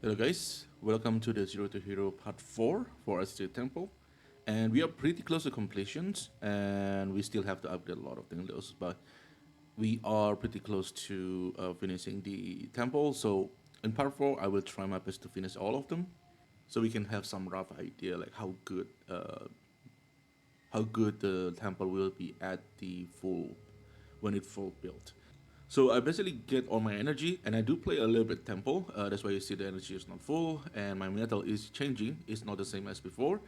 Hello guys, welcome to the Zero to Hero Part 4 for Atziri Temple. And we are pretty close to completions, and we still have to upgrade a lot of things, but we are pretty close to finishing the temple. So in Part 4, I will try my best to finish all of them, so we can have some rough idea like how good the temple will be at the full when it's full built. So I basically get all my energy, and I do play a little bit tempo. That's why you see the energy is not full, and my metal is changing. It's not the same as before.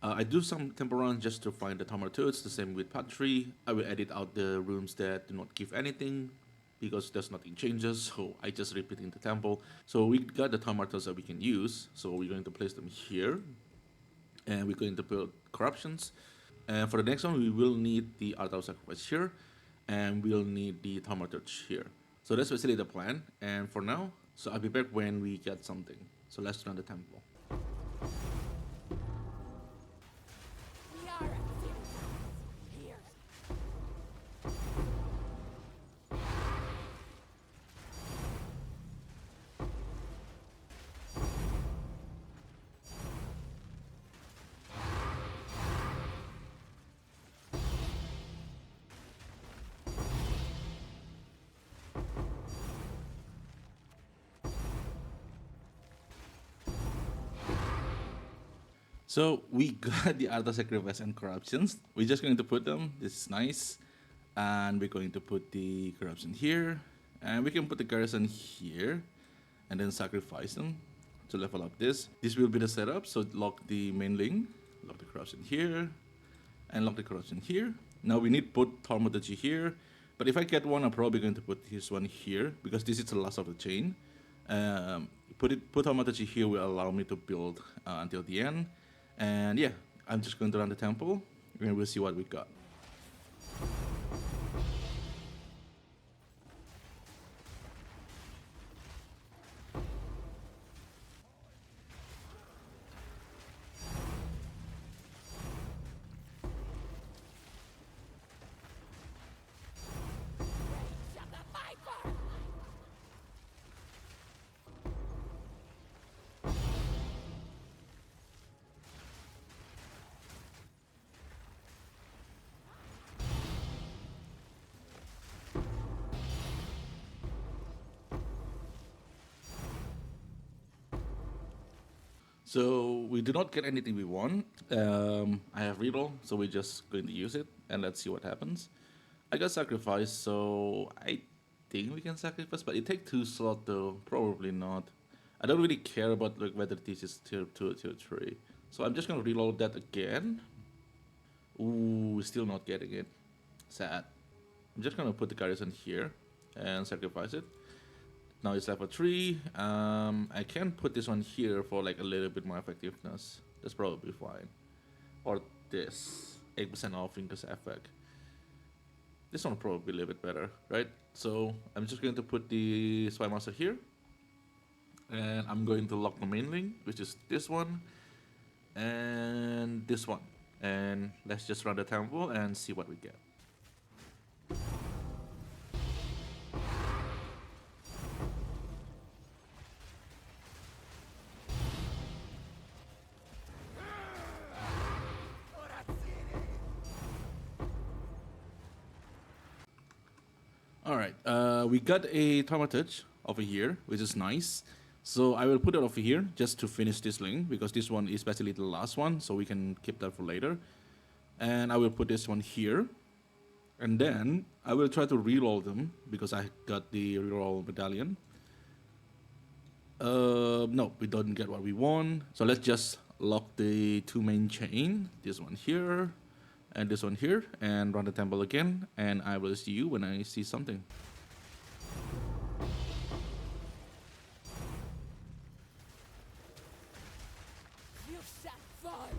I do some tempo runs just to find the Tomartoads, the same with part 3. I will edit out the rooms that do not give anything, because there's nothing changes, so I just repeat in the temple. So we got the Tomartoads that we can use, so we're going to place them here. And we're going to build corruptions. And for the next one, we will need the Art of Sacrifice here, and we'll need the Thaumaturge here. So that's basically the plan. And for now, so I'll be back when we get something. So let's run the temple. We are here. So we got the Art of Sacrifice and Corruptions. We're just going to put them. This is nice. And we're going to put the Corruption here. And we can put the Garrison here. And then sacrifice them to level up this. This will be the setup. So lock the main link. Lock the Corruption here. And lock the Corruption here. Now we need to put Thaumaturgy here. But if I get one, I'm probably going to put this one here, because this is the last of the chain. Put Thaumaturgy here will allow me to build until the end. And yeah, I'm just going to run the temple, and we'll see what we got. Shut the viper! So we do not get anything we want. I have reroll, so we're just going to use it, and let's see what happens. I got sacrifice, so I think we can sacrifice, but it takes 2 slots though. Probably not. I don't really care about like whether this is tier 2 or tier 3. So I'm just gonna reload that again. Ooh, we're still not getting it. Sad. I'm just gonna put the garrison here and sacrifice it. Now it's level 3. I can put this one here for like a little bit more effectiveness. That's probably fine. Or this 8% off increase effect. This one probably a little bit better, right? So I'm just going to put the Spy Master here. And I'm going to lock the main link, which is this one. And this one. And let's just run the temple and see what we get. Alright, we got a Thaumaturge over here, which is nice. So I will put it over here just to finish this link, because this one is basically the last one, so we can keep that for later. And I will put this one here. And then I will try to reroll them, because I got the reroll medallion. No, we don't get what we want. So let's just lock the 2 main chain, this one here and this one here, and run the temple again, and I will see you when I see something. You shall fall!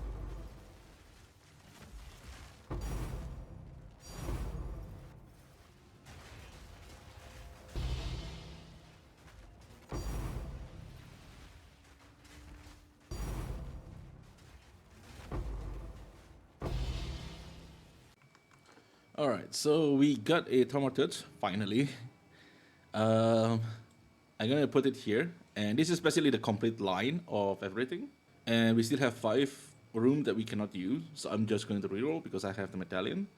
Alright, so we got a Thaumaturge, finally. I'm gonna put it here, And this is basically the complete line of everything. And we still have 5 room that we cannot use. So I'm just going to reroll because I have the medallion.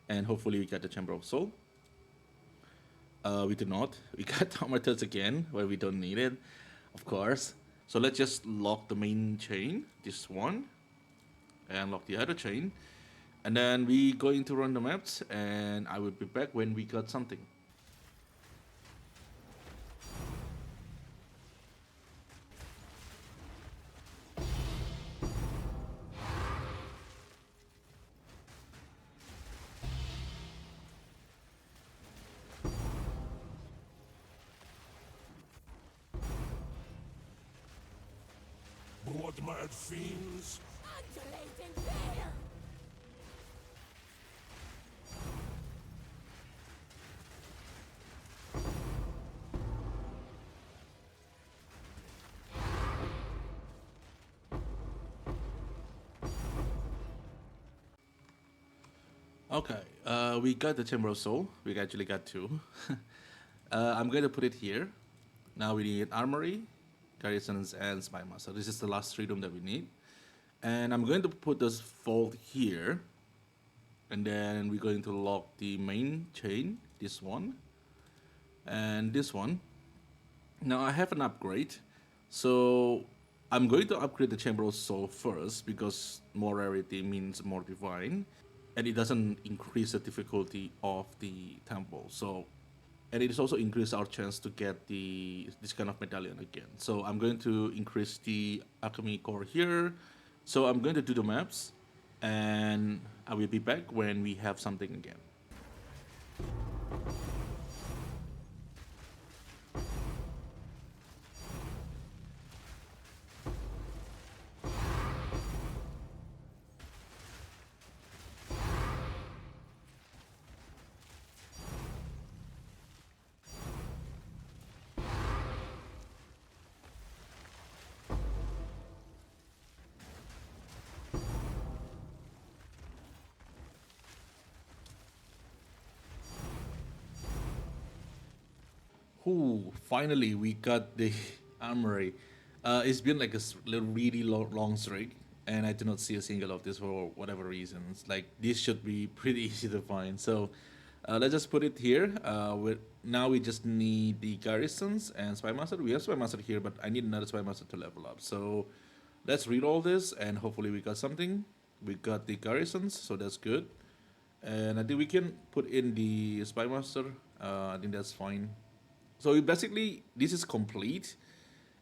And hopefully we get the Chamber of Soul. We do not. We got Thaumaturge again, where we don't need it, of course. So let's just lock the main chain, this one, and lock the other chain. And then we going to run the maps, and I will be back when we got something. Blood mad fiends! Undulating fear! Okay, we got the Chamber of Soul. We actually got 2. I'm going to put it here. Now we need Armory, Garrisons, and Spy Master. This is the last 3 room that we need. And I'm going to put this vault here. And then we're going to lock the main chain, this one, and this one. Now I have an upgrade. So I'm going to upgrade the Chamber of Soul first because more rarity means more divine. And it doesn't increase the difficulty of the temple. So and it is also increase our chance to get this kind of medallion again. So I'm going to increase the alchemy core here. So I'm going to do the maps, and I will be back when we have something again. Ooh, finally we got the armory. It's been like a really long streak, and I do not see a single of this for whatever reasons. Like this should be pretty easy to find. So let's just put it here. Now we just need the garrisons and spy master. We have spy master here, but I need another spy master to level up. So let's read all this, and hopefully we got something. We got the garrisons, so that's good. And I think we can put in the spy master. I think that's fine. So basically, this is complete,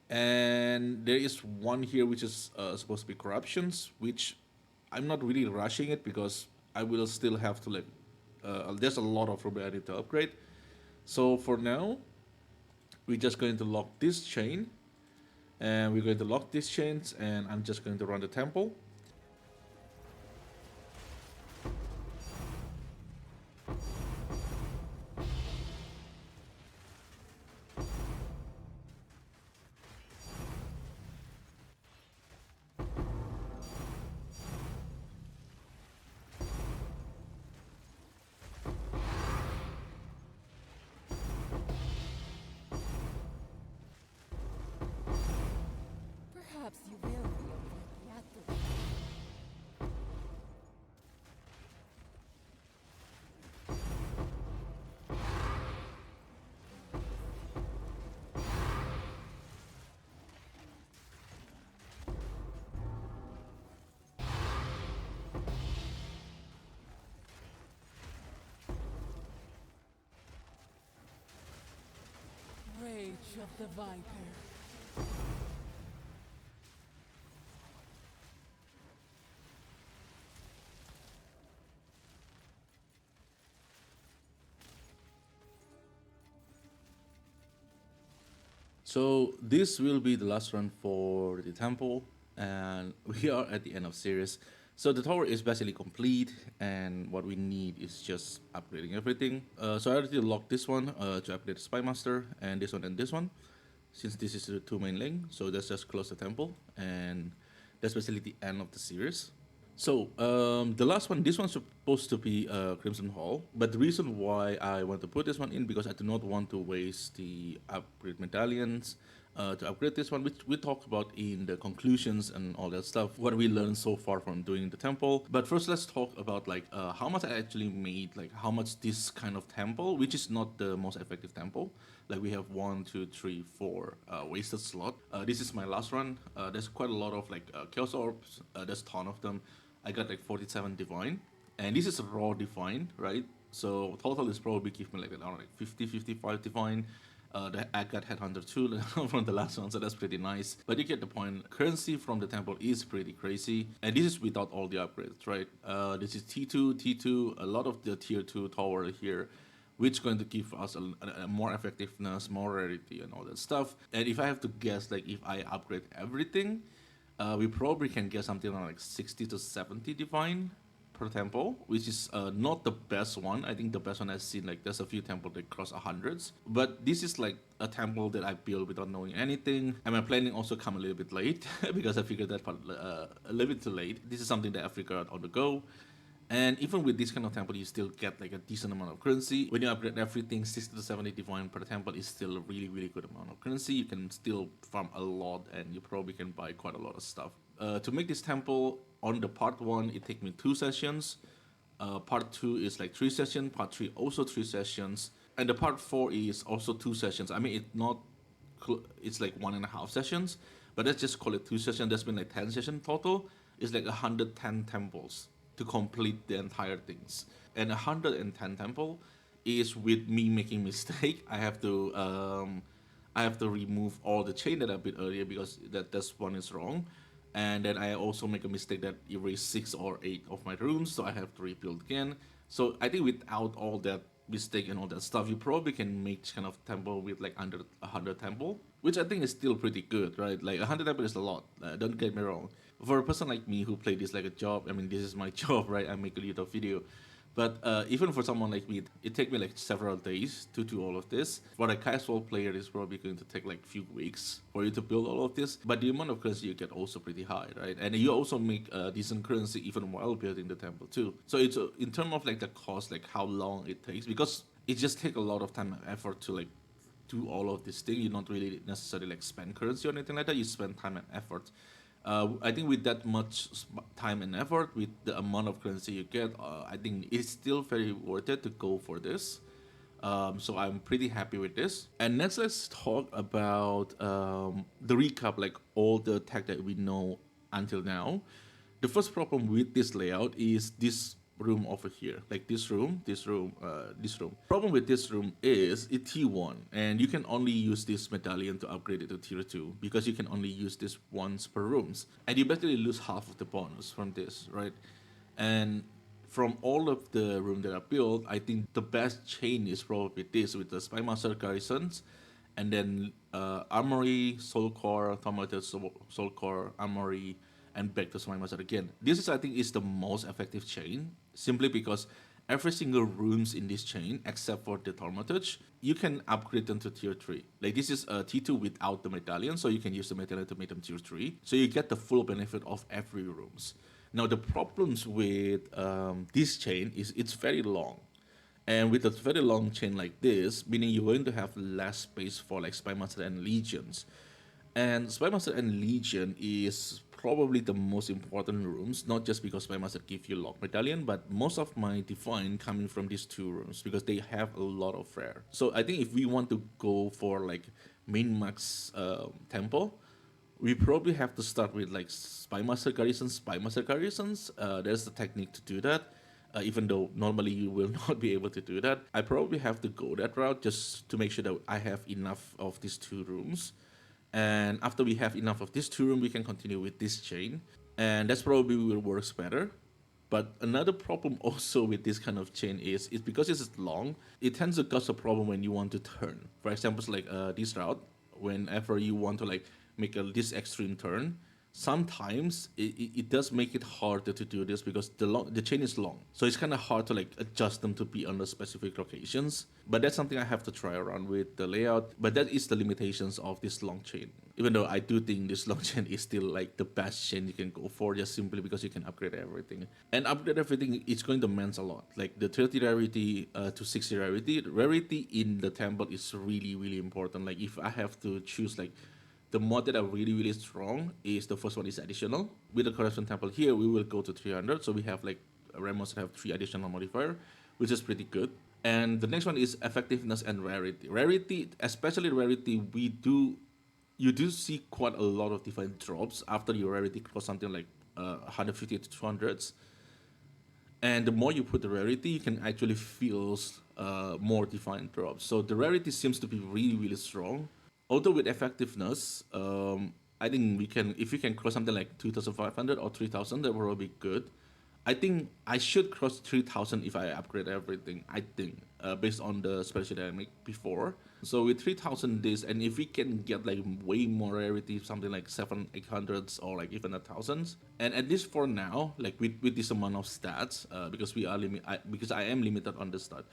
and there is one here which is supposed to be corruptions, which I'm not really rushing it because I will still have to like. There's a lot of room I need to upgrade. So for now, we're just going to lock this chain, and we're going to lock these chains, and I'm just going to run the temple. Perhaps you will be at the rage of the Viper. So this will be the last run for the temple, and we are at the end of series. So the tower is basically complete, and what we need is just upgrading everything. So I already locked this one to upgrade the spy master, and this one. Since this is the 2 main link, so let's just close the temple, and that's basically the end of the series. So the last one, this one's supposed to be Crimson Hall, but the reason why I want to put this one in because I do not want to waste the upgrade medallions. to upgrade this one, which we talk about in the conclusions and all that stuff, what we learned so far from doing the temple. But first, let's talk about like how much I actually made, like how much this kind of temple, which is not the most effective temple. Like we have 1, 2, 3, 4 wasted slot. This is my last run. There's quite a lot of like chaos orbs. There's a ton of them. I got like 47 divine, and this is raw divine, right? So total is probably give me like around like 50, 55 divine. I got Headhunter too from the last one, so that's pretty nice. But you get the point. Currency from the temple is pretty crazy, and this is without all the upgrades, right? This is T2, T2, a lot of the tier 2 tower here, which going to give us a more effectiveness, more rarity, and all that stuff. And if I have to guess, like if I upgrade everything, we probably can get something around like 60 to 70 divine per temple, which is not the best one. I think the best one I've seen, like there's a few temples that cross hundreds, but this is like a temple that I built without knowing anything, and my planning also come a little bit late because I figured that part a little bit too late. This is something that I figured out on the go. And even with this kind of temple, you still get like a decent amount of currency. When you upgrade everything, 60 to 70 divine per temple is still a really, really good amount of currency. You can still farm a lot, and you probably can buy quite a lot of stuff. To make this temple, on the part 1, it take me 2 sessions. Part 2 is like 3 sessions. Part 3 also 3 sessions. And the part 4 is also 2 sessions. I mean, it's like 1.5 sessions, but let's just call it 2 sessions. There's been like 10 sessions total. It's like 110 temples to complete the entire things. And 110 temple is with me making mistake. I have to remove all the chain that I built earlier because that's one is wrong. And then I also make a mistake that erase 6 or 8 of my runes, so I have to rebuild again. So I think without all that mistake and all that stuff, you probably can make kind of temple with like under 100 temple, which I think is still pretty good, right? Like 100 temple is a lot. Don't get me wrong. For a person like me who play this like a job, I mean, this is my job, right? I make a little video. But even for someone like me, it take me like several days to do all of this. For a casual player, it's probably going to take like a few weeks for you to build all of this. But the amount of currency you get also pretty high, right? And you also make decent currency even while building the temple too. So it's in terms of like the cost, like how long it takes, because it just take a lot of time and effort to like do all of this thing. You don't really necessarily like spend currency or anything like that. You spend time and effort. I think with that much time and effort, with the amount of currency you get, I think it's still very worth it to go for this. So I'm pretty happy with this. And next, let's talk about the recap, like all the tech that we know until now. The first problem with this layout is this room over here, like this room. Problem with this room is it's T1, and you can only use this medallion to upgrade it to tier 2 because you can only use this once per rooms, and you basically lose half of the bonus from this, right? And from all of the room that I built, I think the best chain is probably this with the Spymaster Garrisons, and then Armory, Soul Core, Tomato Soul Core, Armory, and back to Spymaster again. This is, I think, is the most effective chain, simply because every single rooms in this chain, except for the Thaumaturge, you can upgrade them to tier 3. Like this is a T2 without the medallion, so you can use the medallion to make them tier 3. So you get the full benefit of every rooms. Now the problems with this chain is it's very long. And with a very long chain like this, meaning you're going to have less space for like Spymaster and Legions. And Spymaster and Legion is probably the most important rooms, not just because Spymaster give you lock medallion, but most of my divine coming from these 2 rooms because they have a lot of rare. So I think if we want to go for like main max temple, we probably have to start with like Spymaster Garrisons. There's the technique to do that. Even though normally you will not be able to do that, I probably have to go that route just to make sure that I have enough of these 2 rooms. And after we have enough of this 2 room, we can continue with this chain. And that's probably will works better. But another problem also with this kind of chain is because it's long, it tends to cause a problem when you want to turn. For example, like this route, whenever you want to like make this extreme turn, sometimes it does make it harder to do this because the chain is long, so it's kind of hard to like adjust them to be on the specific locations. But that's something I have to try around with the layout. But that is the limitations of this long chain, even though I do think this long chain is still like the best chain you can go for, just simply because you can upgrade everything. And upgrade everything, it's going to mean a lot. Like the 30 rarity to 60 rarity in the temple is really, really important. Like if I have to choose like the mod that are really strong is the first one is additional. With the corruption temple here, we will go to 300, so we have like Ramos have 3 additional modifier, which is pretty good. And the next one is effectiveness and rarity. Rarity, especially rarity, you do see quite a lot of different drops after your rarity cross something like 150 to 200s. And the more you put the rarity, you can actually feel more defined drops. So the rarity seems to be really strong. Although with effectiveness, I think we can, if we can cross something like 2,500 or 3,000, that will be good. I think I should cross 3,000 if I upgrade everything. I think based on the spreadsheet I made before. So with 3,000 this, and if we can get like way more rarity, something like 700, 800s, or like even 1,000s, and at least for now, like with this amount of stats, because we are because I am limited on the stat,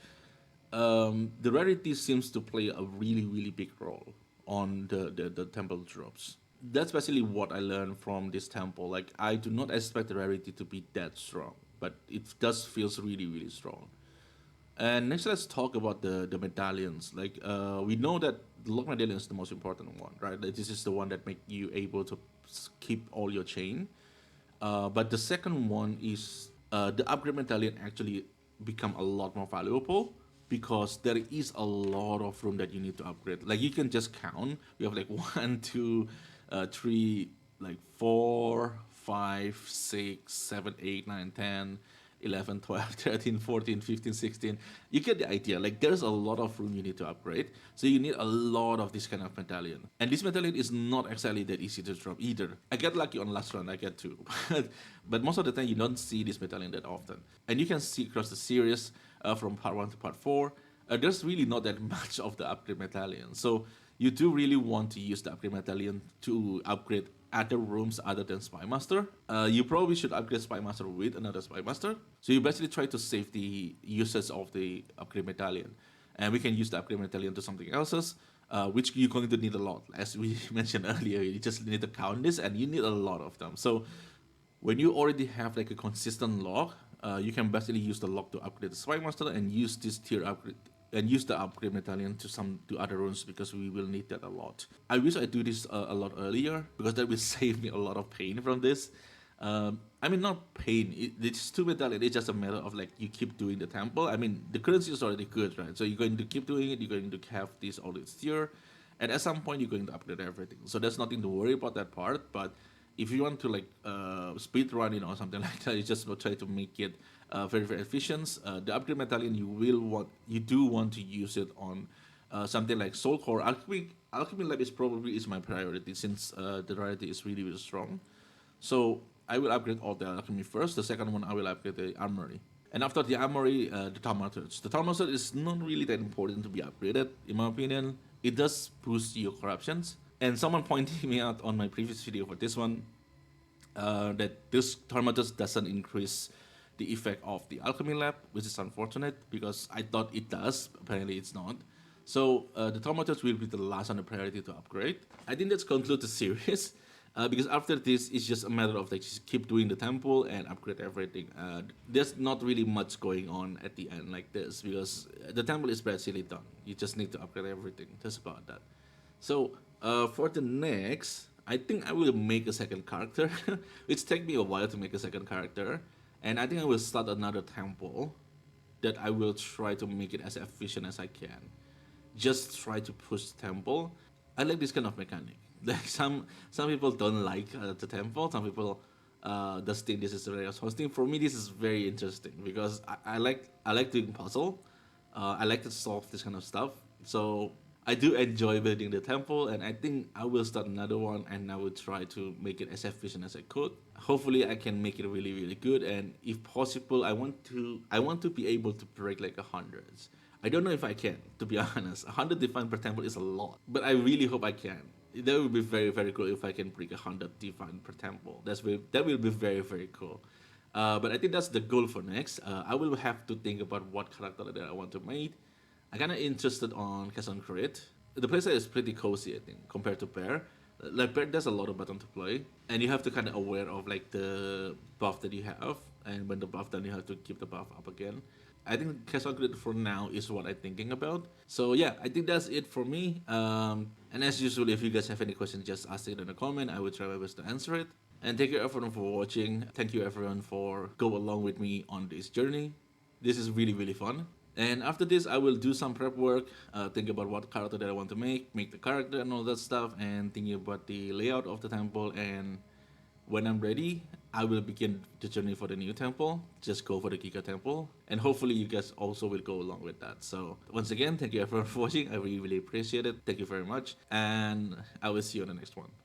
the rarity seems to play a really big role on the temple drops. That's basically what I learned from this temple. Like I do not expect the rarity to be that strong, but it does feels really strong. And next, let's talk about the medallions. Like we know that the lock medallion is the most important one, right? Like, this is the one that make you able to keep all your chain. But the second one is the upgrade medallion actually become a lot more valuable because there is a lot of room that you need to upgrade. Like you can just count. We have like 1, 2, 3, like 4, 5, 6, 7, 8, 9, 10, 11, 12, 13, 14, 15, 16. You get the idea. Like there's a lot of room you need to upgrade. So you need a lot of this kind of medallion. And this medallion is not exactly that easy to drop either. I get lucky on last run, I get 2. But most of the time you don't see this medallion that often. And you can see across the series from part 1 to part 4, there's really not that much of the upgrade medallion. So you do really want to use the upgrade medallion to upgrade other rooms other than Spy Master. You probably should upgrade Spy Master with another Spy Master. So you basically try to save the usage of the upgrade medallion. And we can use the upgrade medallion to something else's, which you're going to need a lot. As we mentioned earlier, you just need to count this and you need a lot of them. So when you already have like a consistent lock, you can basically use the lock to upgrade the Spy Master and use this tier upgrade and use the upgrade medallion to other runes because we will need that a lot. I wish I do this a lot earlier because that will save me a lot of pain from this. I mean, not pain. It's too medallion. It's just a matter of like you keep doing the temple. I mean, the currency is already good, right? So you're going to keep doing it. You're going to have this all this tier, and at some point you're going to upgrade everything. So there's nothing to worry about that part. But if you want to like speed run, or something like that, you just try to make it very efficient. The upgrade medallion you do want to use it on something like Soul Core. Alchemy Lab is my priority since the rarity is really strong. So I will upgrade all the alchemy first. The second one I will upgrade the armory. And after the armory, the thaumaturge. The thaumaturge is not really that important to be upgraded, in my opinion. It does boost your corruptions. And someone pointed me out on my previous video for this one that this thaumaturge doesn't increase the effect of the alchemy lab, which is unfortunate because I thought it does. Apparently, it's not. So the thaumaturge will be the last on the priority to upgrade. I think let's conclude the series. Because after this, it's just a matter of like just keep doing the temple and upgrade everything. There's not really much going on at the end like this because the temple is basically done. You just need to upgrade everything. That's about that. So for the next, I think I will make a second character, which take me a while to make a second character, and I think I will start another temple that I will try to make it as efficient as I can. Just try to push temple. I like this kind of mechanic. Like some people don't like the temple. Some people just think this is very hosting. For me, this is very interesting because I like doing puzzle. I like to solve this kind of stuff. So I do enjoy building the temple, and I think I will start another one, and I will try to make it as efficient as I could. Hopefully, I can make it really good, and if possible, I want to be able to break like 100s. I don't know if I can, to be honest. 100 define per temple is a lot, but I really hope I can. That would be very cool if I can break 100 define per temple. That will be very cool. But I think that's the goal for next. I will have to think about what character that I want to make. I'm kind of interested on Casson Crit. The playset is pretty cozy, I think, compared to Bear. Like Bear, there's a lot of button to play, and you have to kind of aware of like the buff that you have, and when the buff done, you have to keep the buff up again. I think casual grid for now is what I'm thinking about. So yeah, I think that's it for me. And as usual, if you guys have any questions, just ask it in the comment. I will try my best to answer it. And thank you everyone for watching. Thank you everyone for go along with me on this journey. This is really really fun. And after this, I will do some prep work, think about what character that I want to make the character and all that stuff, and thinking about the layout of the temple. And when I'm ready, I will begin the journey for the new temple. Just go for the Giga Temple, and hopefully you guys also will go along with that. So once again, thank you everyone for watching. I really really appreciate it. Thank you very much, and I will see you on the next one.